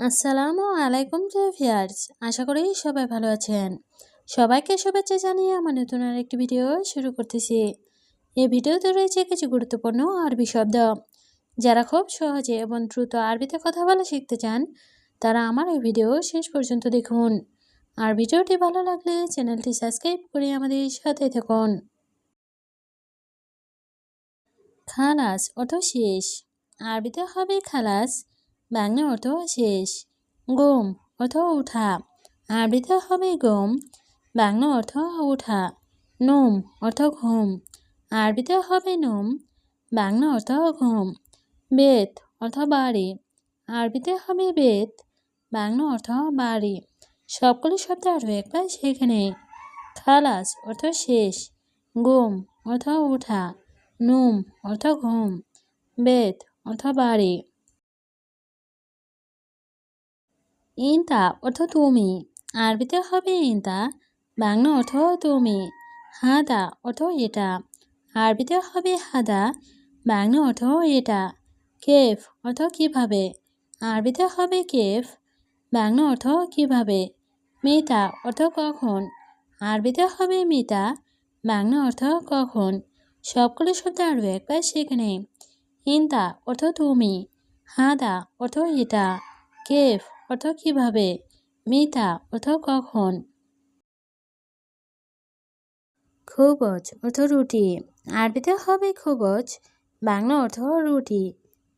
আসসালামু আলাইকুম ভিউয়ার্স, আশা করি সবাই ভালো আছেন। সবাইকে শুভেচ্ছা জানিয়ে আমার নতুন আরেকটি ভিডিও শুরু করতেছি। এই ভিডিওতে রয়েছে কিছু গুরুত্বপূর্ণ আরবি শব্দ। যারা খুব সহজে এবং দ্রুত আরবিতে কথা বলা শিখতে চান, তারা আমার এই ভিডিও শেষ পর্যন্ত দেখুন। আর ভিডিওটি ভালো লাগলে চ্যানেলটি সাবস্ক্রাইব করে আমাদের সাথে থাকুন। খালাস অর্থ শেষ। আরবিতে হবে খালাস, বাংলা অর্থ শেষ। ঘুম অর্থ উঠা। আরবিতে হবে ঘুম, বাংলা অর্থ উঠা। নুম অর্থ ঘুম। আরবিতে হবে নুম, বাংলা অর্থ ঘুম। বেত অর্থ বাড়ি। আরবিতে হবে বেত, বাংলা অর্থ বাড়ি। সবগুলো শব্দ আরও একবার সেখানে। খালাস অর্থ শেষ, ঘুম অর্থ উঠা, নুম অর্থ ঘুম, বেত অর্থ বাড়ি। ইনতা অর্থ তুমি। আরবিতে হবে ইনতা, বাংলা অর্থ তুমি। হাদা অর্থ এটা। আরবিতে হবে হাদা, বাংলা অর্থ এটা। কেফ অর্থ কিভাবে। আরবিতে হবে কেফ, বাংলা অর্থ কিভাবে। মিতা অর্থ কখন। আরবিতে হবে মিতা, বাংলা অর্থ কখন। সবগুলো শব্দ আরও একবার সেখানে। ইনতা অর্থ তুমি, হাদা অর্থ এটা, কেফ অর্থ কিভাবে, মিতা অর্থ কখন। খুবজ অর্থ রুটি। আরবিতে হবে খুবজ, বাংলা অর্থ রুটি।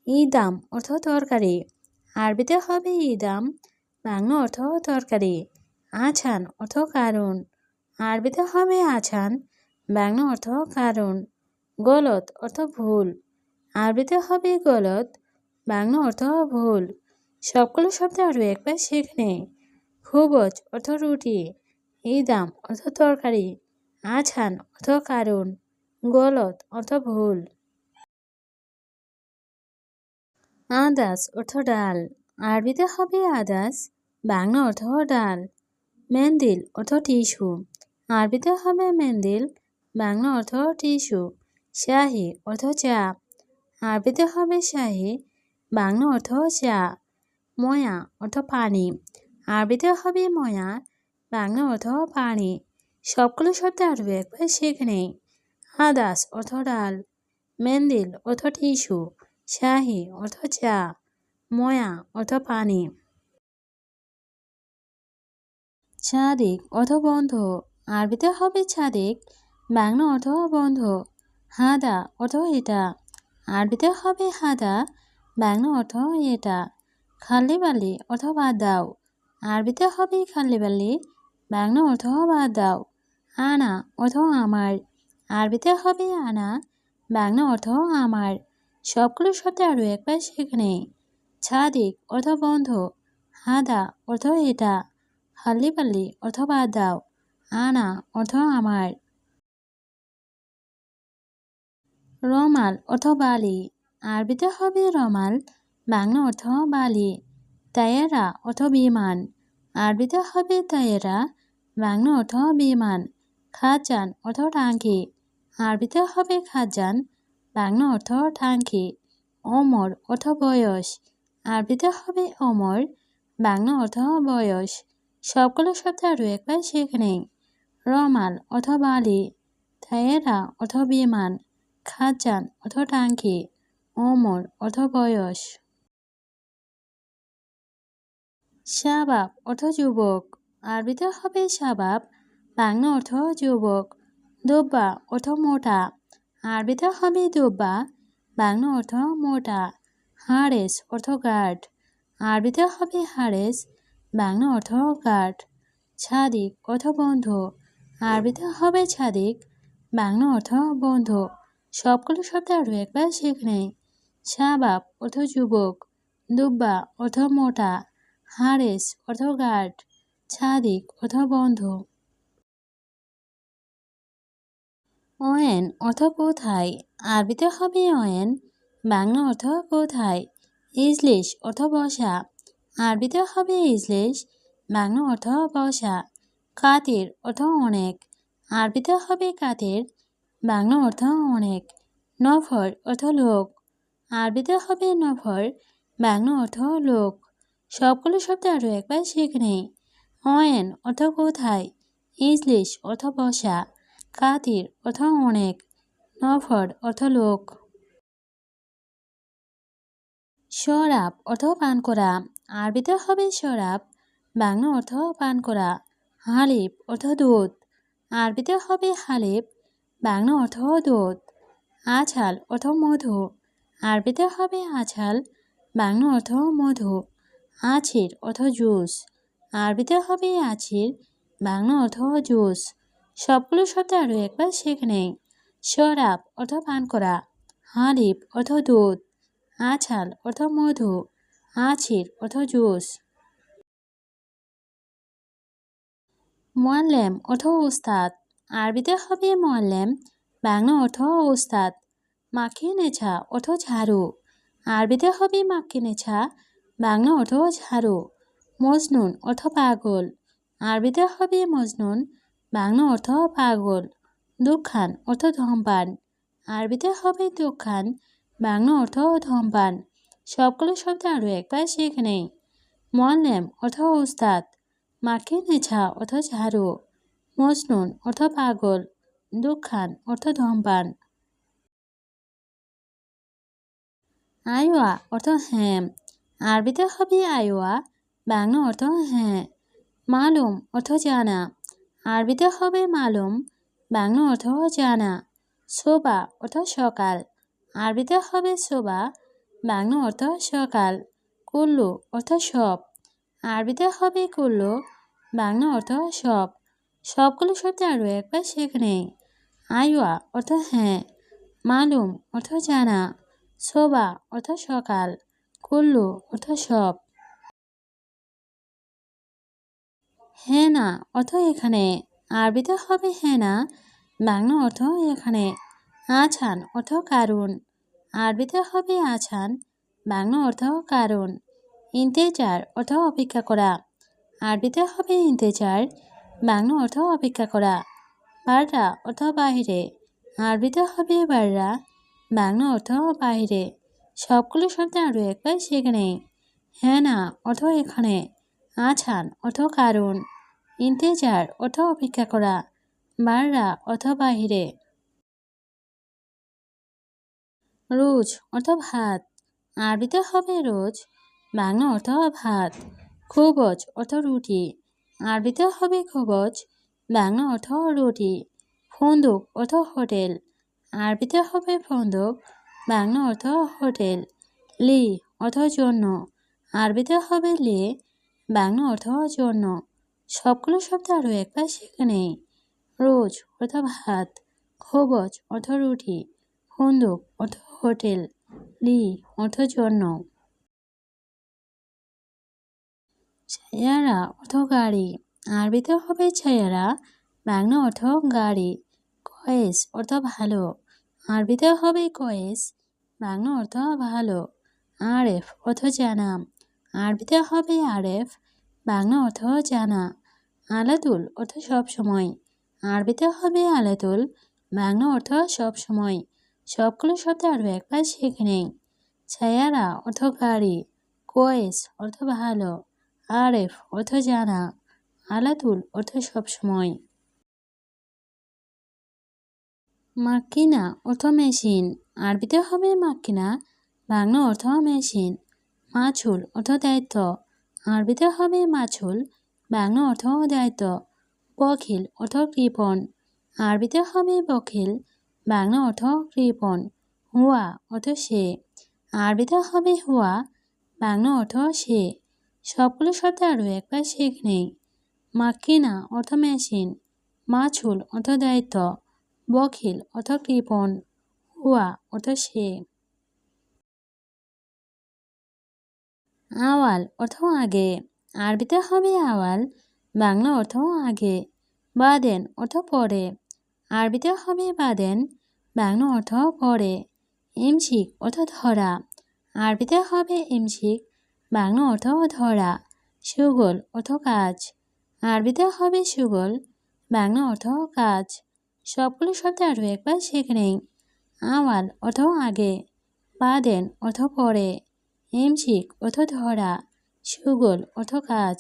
ইদাম অর্থ তরকারি। আরবিতে হবে ইদাম, বাংলা অর্থ তরকারি। আছান অর্থ কারণ। আরবিতে হবে আছান, বাংলা অর্থ কারণ। গলত অর্থ ভুল। আরবিতে হবে গলত, বাংলা অর্থ ভুল। সবগুলো শব্দ আরও একবার সেখানে। খুবজ অর্থ রুটি, ইদাম অর্থ তরকারি, আছান অর্থ কারণ, গলত অর্থ ভুল। আদাস অর্থ ডাল। আরবিতে হবে আদাস, বাংলা অর্থ ডাল। মেন্দিল অর্থ টিস্যু। আরবিতে হবে মেন্দিল, বাংলা অর্থ টিস্যু। শাহি অর্থ চা। আরবিতে হবে শাহি, বাংলা অর্থ চা। ময়া অর্থ পানি। আরবিতে হবে ময়া, বাংলা অর্থ পানি। সবগুলো শব্দ আরও একবার সেখানে। আদাস অর্থ ডাল, মেন্দিল অর্থ টিস্যু, শাহি অর্থ চা, ময়া অর্থ পানি। ছাদিক অর্থ বন্ধু। আরবিতে হবে ছাদিক, বাংলা অর্থ বন্ধু। হাদা অর্থ এটা। আরবিতে হবে হাদা, বাংলা অর্থ এটা। খাল্লি বালি অর্থ বাদ দাও। আরবিতে হবে খাল্লি বালি, বাংলা অর্থ বাদ দাও। আনা অর্থ আমার। আরবিতে হবে আনা, বাংলা অর্থ আমার। সবগুলো শব্দ আরও একবার সেখানে। ছাদিক অর্থ বন্ধু, হাদা অর্থ এটা, খাল্লি বালি অর্থ বাদ দাও, আনা অর্থ আমার। রমাল অর্থ বালি। আরবিতে হবে রমাল, বাংলা অর্থ বালি। তায়েরা অর্থ বিমান। আরবিতে হবে তায়েরা, বাংলা অর্থ বিমান। খাজান অর্থ টাঙ্কি। আরবিতে হবে খাজান, বাংলা অর্থ টাঙ্কি। অমর অর্থ বয়স। আরবিতে হবে অমর, বাংলা অর্থ বয়স। সবগুলো শব্দ আরও একবার সেখানে। রমাল অর্থ বালি, তায়েরা অর্থ বিমান, খাজান অর্থ টাঙ্কি, অমর অর্থ বয়স। শাবাব অর্থ যুবক। আরবিতে হবে শাবাব, বাংলা অর্থ যুবক। দুব্বা অর্থ মোটা। আরবিতে হবে দুব্বা, বাংলা অর্থ মোটা। হারেস অর্থ গার্ড। আরবিতে হবে হারেস, বাংলা অর্থ গার্ড। ছাদিক অর্থ বন্ধু। আরবিতে হবে ছাদিক, বাংলা অর্থ বন্ধু। সবগুলো শব্দ আরও একবার সেখানে। শাবাব অর্থ যুবক, দুব্বা অর্থ মোটা, হারেস অর্থ গার্ড, ছাদিক অর্থ বন্ধু। অয়েন অর্থ কোথায়। আরবিতে হবে অয়েন, বাংলা অর্থ কোথায়। ইজলিশ অর্থ বসা। আরবিতে হবে ইজলিশ, বাংলা অর্থ বসা। কাতির অর্থ অনেক। আরবিতে হবে কাতির, বাংলা অর্থ অনেক। নফর অর্থ লোক। আরবিতে হবে নফর, বাংলা অর্থ লোক। সবগুলো শব্দ আরও একবার শিখে নেই। অয়েন অর্থ কোথায়, ইজলিশ অর্থ বসা, কাতির অর্থ অনেক, নফর অর্থ লোক। শরাব অর্থ পান করা, আরবিতে হবে শরাব, বাংলা অর্থ পান করা। হালিব অর্থ দুধ, আরবিতে হবে হালিব, বাংলা অর্থ দুধ। আছাল অর্থ মধু, আরবিতে হবে আছাল, বাংলা অর্থ মধু। আছির অর্থ জুস, আরবিতে হবে আছির, বাংলা অর্থ জুস। সবগুলো শব্দ আরও একবার শিখে নেই। শরাব অর্থ পান করা, হালিব অর্থ দুধ, আছাল অর্থ মধু, আছির অর্থ জুস। মোয়াল্লেম অর্থ উস্তাদ, আরবিতে হবে মোয়াল্লেম, বাংলা অর্থ উস্তাদ। মাখিনেছা অর্থ ঝাড়ু, আরবিতে হবে মাখিনেছা, বাংলা অর্থ ঝাড়ু। মজনুন অর্থ পাগল, আরবিতে হবে মজনুন, বাংলা অর্থ পাগল। দুখান অর্থ ধূমপান, আরবিতে হবে দুখান, বাংলা অর্থ ধূমপান। সবগুলো শব্দ আরও একবার শিখে নেই। মোয়াল্লেম অর্থ উস্তাদ, মাখিনেছা অর্থ ঝাড়ু, মজনুন অর্থ পাগল, দুখান অর্থ ধূমপান। আইওয়া অর্থ হ্যাঁ, আরবিতে হবে আইওয়া, বাংলা অর্থ হ্যাঁ। মালুম অর্থ জানা, আরবিতে হবে মালুম, বাংলা অর্থ জানা। শোভা অর্থ সকাল, আরবিতে হবে শোভা, বাংলা অর্থ সকাল। কুল্লু অর্থ সব, আরবিতে হবে কুল্লু, বাংলা অর্থ সব। সবগুলো শব্দ আরও একবার শিখে নেই। আইওয়া অর্থ হ্যাঁ, মালুম অর্থ জানা, শোভা অর্থ সকাল, কুল্লু অর্থ সব। হেনা অর্থ এখানে, আরবিতে হবে হেনা, বাংলা অর্থ এখানে। আছান অর্থ কারণ, আরবিতে হবে আছান, বাংলা অর্থ কারণ। ইন্তেজার অর্থ অপেক্ষা করা, আরবিতে হবে ইন্তেজার, বাংলা অর্থ অপেক্ষা করা। বাররা অর্থ বাহিরে, আরবিতে হবে বাররা, বাংলা অর্থ বাহিরে। সবগুলো শব্দ আরও একবার শিখে নেই। হেনা অর্থ এখানে, আছান অর্থ কারণ, ইন্তেজার অর্থ অপেক্ষা করা, বাররা অর্থ বাহিরে। রোজ অর্থ ভাত, আরবিতে হবে রোজ, বাংলা অর্থ ভাত। খোবজ অর্থ রুটি, আরবিতে হবে খোবজ, বাংলা অর্থ রুটি। ফন্দুক অর্থ হোটেল, আরবিতে হবে ফন্দুক, বাংলা অর্থ হোটেল। লি অর্থ জন্য, আরবিতে হবে লে, বাংলা অর্থ জন্য। সবগুলো শব্দ আরও একবার শিখে নেই। রোজ অর্থ ভাত, খোবজ অর্থ রুটি, ফন্দুক অর্থ হোটেল, লি অর্থ জন্য। ছায়ারা অর্থ গাড়ি, আরবিতে হবে ছায়ারা, বাংলা অর্থ গাড়ি। কয়েস অর্থ ভালো, আরবিতে হবে কয়েস, বাংলা অর্থ ভালো। আরেফ অর্থ জানা, আরবিতে হবে আরেফ, বাংলা অর্থ জানা। আলাতুল অর্থ সবসময়, আরবিতে হবে আলাতুল, বাংলা অর্থ সবসময়। সবগুলো শব্দ আরও একবার শিখে নেই। ছায়ারা অর্থ গাড়ি, কয়েস অর্থ ভালো, আরেফ অর্থ জানা, আলাতুল অর্থ সবসময়। মাক্কিনা অর্থ মেশিন, আরবিতে হবে মাক্কিনা, বাংলা অর্থ মেশিন। মাছুল অর্থ দায়িত্ব, আরবিতে হবে মাছুল, বাংলা অর্থ দায়িত্ব। বখিল অর্থ কৃপণ, আরবিতে হবে বখিল, বাংলা অর্থ কৃপণ। হুয়া অর্থ সে, আরবিতে হবে হুয়া, বাংলা অর্থ সে। সবগুলো শব্দ আরও একবার শিখে নেই। মাক্কিনা অর্থ মেশিন, মাছুল অর্থ দায়িত্ব, বখিল অর্থ কৃপণ, হুয়া অর্থ সে। আওয়াল অর্থ আগে, আরবিতে হবে আওয়াল, বাংলা অর্থ আগে। বাদেন অর্থ পরে, আরবিতে হবে বাদেন, বাংলা অর্থ পরে। ইমসিক অর্থ ধরা, আরবিতে হবে ইমসিক, বাংলা অর্থ ধরা। সুগল অর্থ কাজ, আরবিতে হবে সুগল, বাংলা অর্থ কাজ। সবগুলো শব্দ আরও একবার শিখে নেই। আওয়াল অর্থ আগে, বাদেন অর্থ পরে, ইমসিক অর্থ ধরা, সুগল অর্থ কাজ।